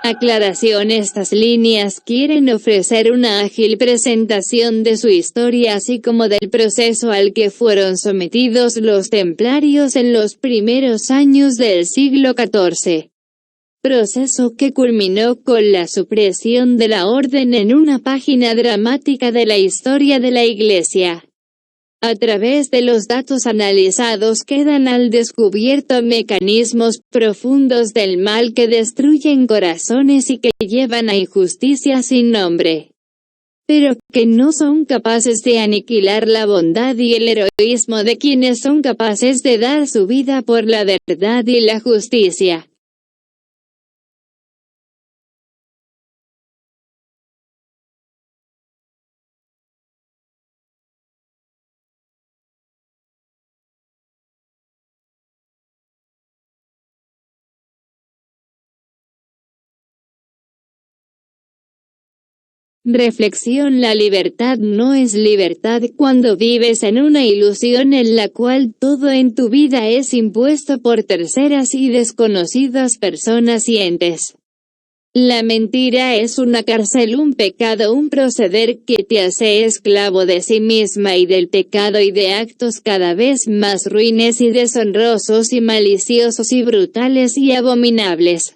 Aclaración: estas líneas quieren ofrecer una ágil presentación de su historia así como del proceso al que fueron sometidos los templarios en los primeros años del siglo XIV. Proceso que culminó con la supresión de la orden en una página dramática de la historia de la Iglesia. A través de los datos analizados quedan al descubierto mecanismos profundos del mal que destruyen corazones y que llevan a injusticia sin nombre, pero que no son capaces de aniquilar la bondad y el heroísmo de quienes son capaces de dar su vida por la verdad y la justicia. Reflexión: la libertad no es libertad cuando vives en una ilusión en la cual todo en tu vida es impuesto por terceras y desconocidas personas y entes. La mentira es una cárcel, un pecado, un proceder que te hace esclavo de sí misma y del pecado y de actos cada vez más ruines y deshonrosos y maliciosos y brutales y abominables.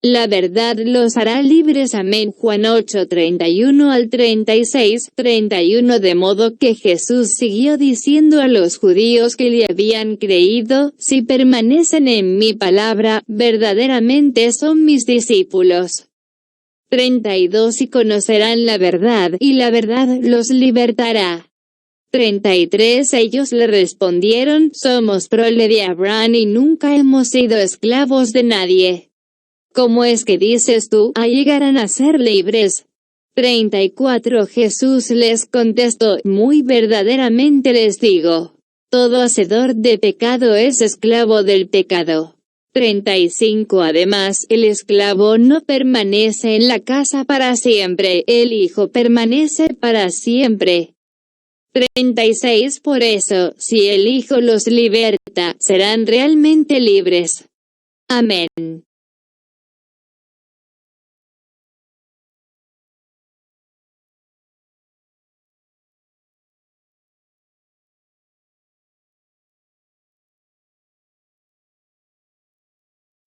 La verdad los hará libres. Amén. Juan 8:31 al 36, 31. De modo que Jesús siguió diciendo a los judíos que le habían creído: si permanecen en mi palabra, verdaderamente son mis discípulos. 32. Y conocerán la verdad, y la verdad los libertará. 33. Ellos le respondieron: somos prole de Abraham y nunca hemos sido esclavos de nadie. ¿Cómo es que dices tú, llegarán a ser libres? 34. Jesús les contestó: muy verdaderamente les digo, todo hacedor de pecado es esclavo del pecado. 35. Además, el esclavo no permanece en la casa para siempre, el Hijo permanece para siempre. 36. Por eso, si el Hijo los liberta, serán realmente libres. Amén.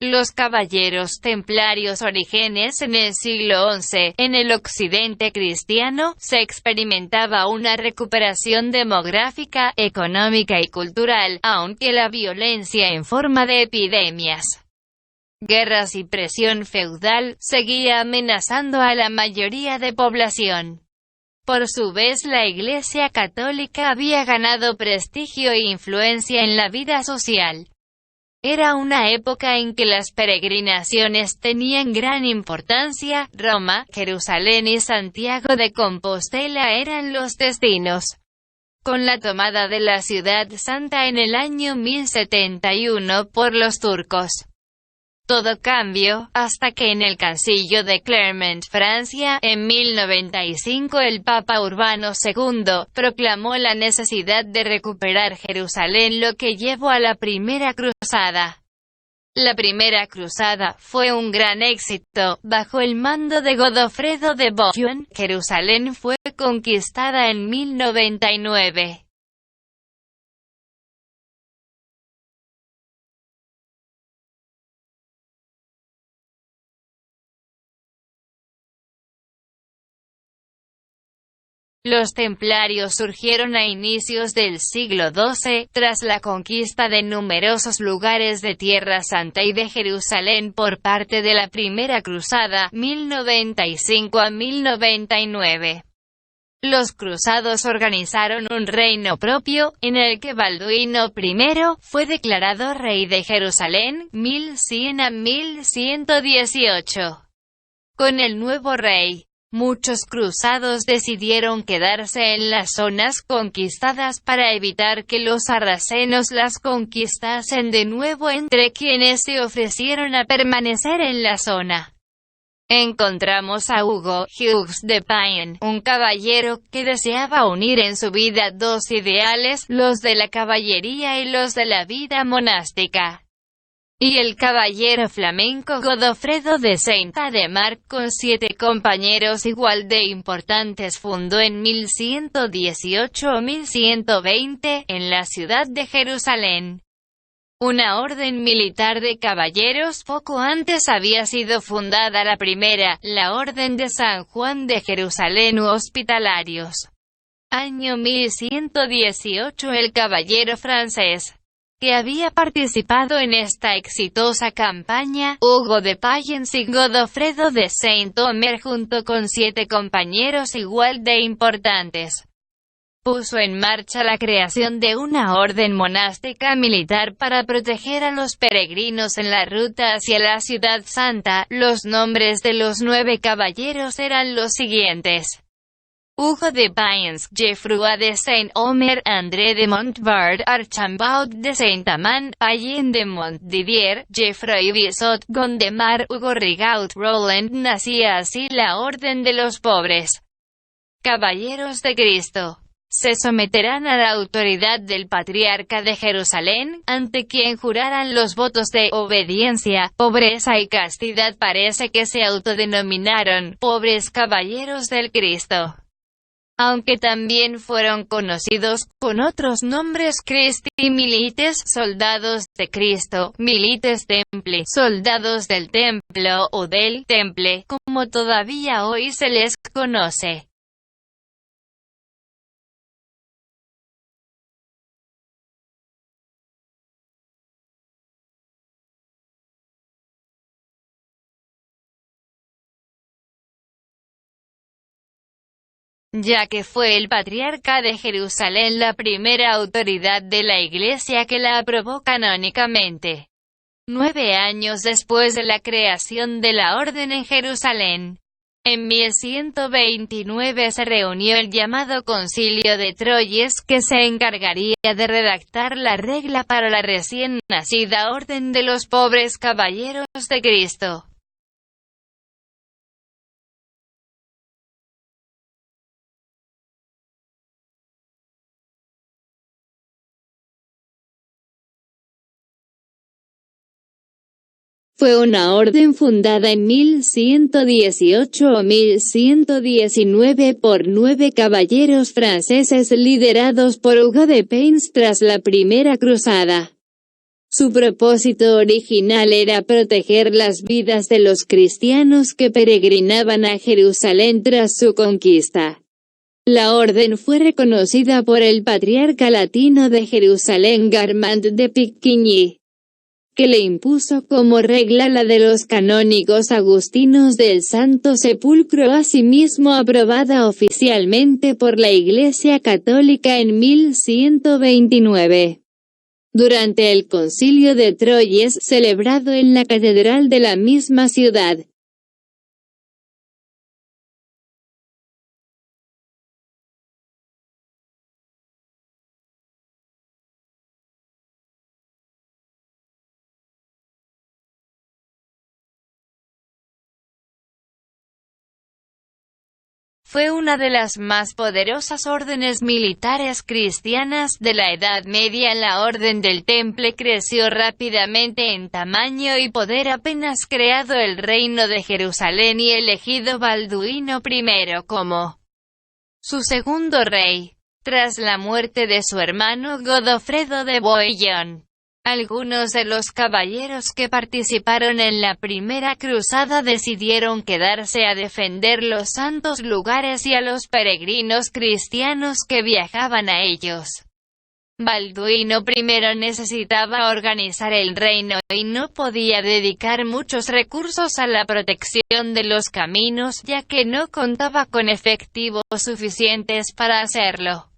Los caballeros templarios orígenes. En el siglo XI, en el occidente cristiano, se experimentaba una recuperación demográfica, económica y cultural, aunque la violencia en forma de epidemias, guerras y presión feudal seguía amenazando a la mayoría de población. Por su vez, la Iglesia católica había ganado prestigio e influencia en la vida social. Era una época en que las peregrinaciones tenían gran importancia. Roma, Jerusalén y Santiago de Compostela eran los destinos. Con la tomada de la Ciudad Santa en el año 1071 por los turcos, todo cambió, hasta que en el Concilio de Clermont, Francia, en 1095 el Papa Urbano II proclamó la necesidad de recuperar Jerusalén, lo que llevó a la Primera Cruzada. La Primera Cruzada fue un gran éxito. Bajo el mando de Godofredo de Bouillon, Jerusalén fue conquistada en 1099. Los templarios surgieron a inicios del siglo XII, tras la conquista de numerosos lugares de Tierra Santa y de Jerusalén por parte de la Primera Cruzada, 1095 a 1099. Los cruzados organizaron un reino propio, en el que Balduino I fue declarado rey de Jerusalén, 1100 a 1118. Con el nuevo rey, muchos cruzados decidieron quedarse en las zonas conquistadas para evitar que los sarracenos las conquistasen de nuevo, entre quienes se ofrecieron a permanecer en la zona. Encontramos a Hugo Hughes de Payne, un caballero que deseaba unir en su vida dos ideales, los de la caballería y los de la vida monástica. y el caballero flamenco Godofredo de Saint-Ademar, con 7 compañeros igual de importantes, fundó en 1118 o 1120, en la ciudad de Jerusalén, una orden militar de caballeros. Poco antes había sido fundada la primera, la Orden de San Juan de Jerusalén u Hospitalarios. Año 1118. El caballero francés que había participado en esta exitosa campaña, Hugo de Payens y Godofredo de Saint-Omer, junto con 7 compañeros igual de importantes, puso en marcha la creación de una orden monástica militar para proteger a los peregrinos en la ruta hacia la Ciudad Santa. Los nombres de los 9 caballeros eran los siguientes: Hugo de Payens, Geoffroy de Saint-Omer, André de Montbard, Archambaud de Saint-Amand, Payen de Montdidier, Geoffroy Bissot, Gondemar, Hugo Rigaud, Roland. Nacía así la Orden de los Pobres Caballeros de Cristo. Se someterán a la autoridad del Patriarca de Jerusalén, ante quien juraran los votos de obediencia, pobreza y castidad. Parece que se autodenominaron Pobres Caballeros del Cristo, aunque también fueron conocidos con otros nombres: Christi Milites, Soldados de Cristo, Milites Templi, Soldados del Templo o del Temple, como todavía hoy se les conoce. Ya que fue el patriarca de Jerusalén la primera autoridad de la Iglesia que la aprobó canónicamente. 9 años después de la creación de la orden en Jerusalén, en 1129 se reunió el llamado Concilio de Troyes, que se encargaría de redactar la regla para la recién nacida Orden de los Pobres Caballeros de Cristo. Fue una orden fundada en 1118 o 1119 por 9 caballeros franceses liderados por Hugo de Payens tras la Primera Cruzada. Su propósito original era proteger las vidas de los cristianos que peregrinaban a Jerusalén tras su conquista. La orden fue reconocida por el patriarca latino de Jerusalén, Garmand de Picquigny, que le impuso como regla la de los canónigos agustinos del Santo Sepulcro, asimismo aprobada oficialmente por la Iglesia Católica en 1129. Durante el Concilio de Troyes, celebrado en la catedral de la misma ciudad, fue una de las más poderosas órdenes militares cristianas de la Edad Media. La Orden del Temple creció rápidamente en tamaño y poder apenas creado el reino de Jerusalén y elegido Balduino I como su segundo rey, tras la muerte de su hermano Godofredo de Bouillon. Algunos de los caballeros que participaron en la primera cruzada decidieron quedarse a defender los santos lugares y a los peregrinos cristianos que viajaban a ellos. Balduino I necesitaba organizar el reino y no podía dedicar muchos recursos a la protección de los caminos, ya que no contaba con efectivos suficientes para hacerlo.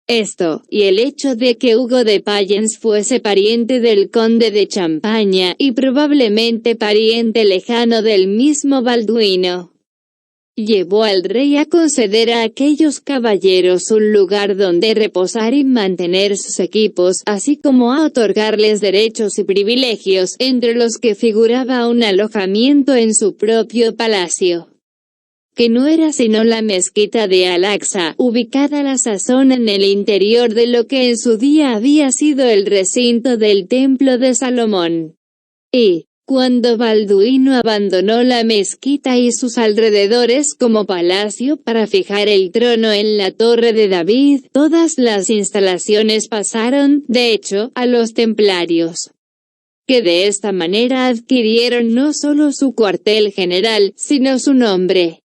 Esto, y el hecho de que Hugo de Payens fuese pariente del conde de Champaña, y probablemente pariente lejano del mismo Balduino, llevó al rey a conceder a aquellos caballeros un lugar donde reposar y mantener sus equipos, así como a otorgarles derechos y privilegios, entre los que figuraba un alojamiento en su propio palacio, que no era sino la mezquita de Al-Aqsa, ubicada a la sazón en el interior de lo que en su día había sido el recinto del Templo de Salomón. Y, cuando Balduino abandonó la mezquita y sus alrededores como palacio para fijar el trono en la Torre de David, todas las instalaciones pasaron, de hecho, a los templarios, que de esta manera adquirieron no solo su cuartel general, sino su nombre.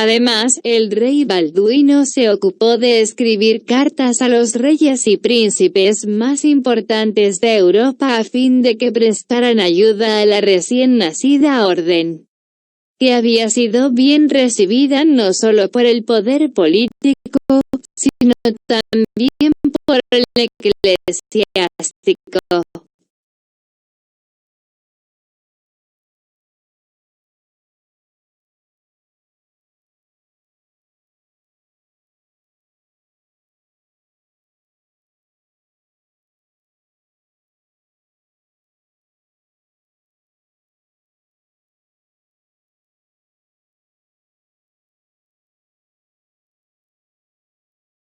Además, el rey Balduino se ocupó de escribir cartas a los reyes y príncipes más importantes de Europa a fin de que prestaran ayuda a la recién nacida orden, que había sido bien recibida no solo por el poder político, sino también por el eclesiástico.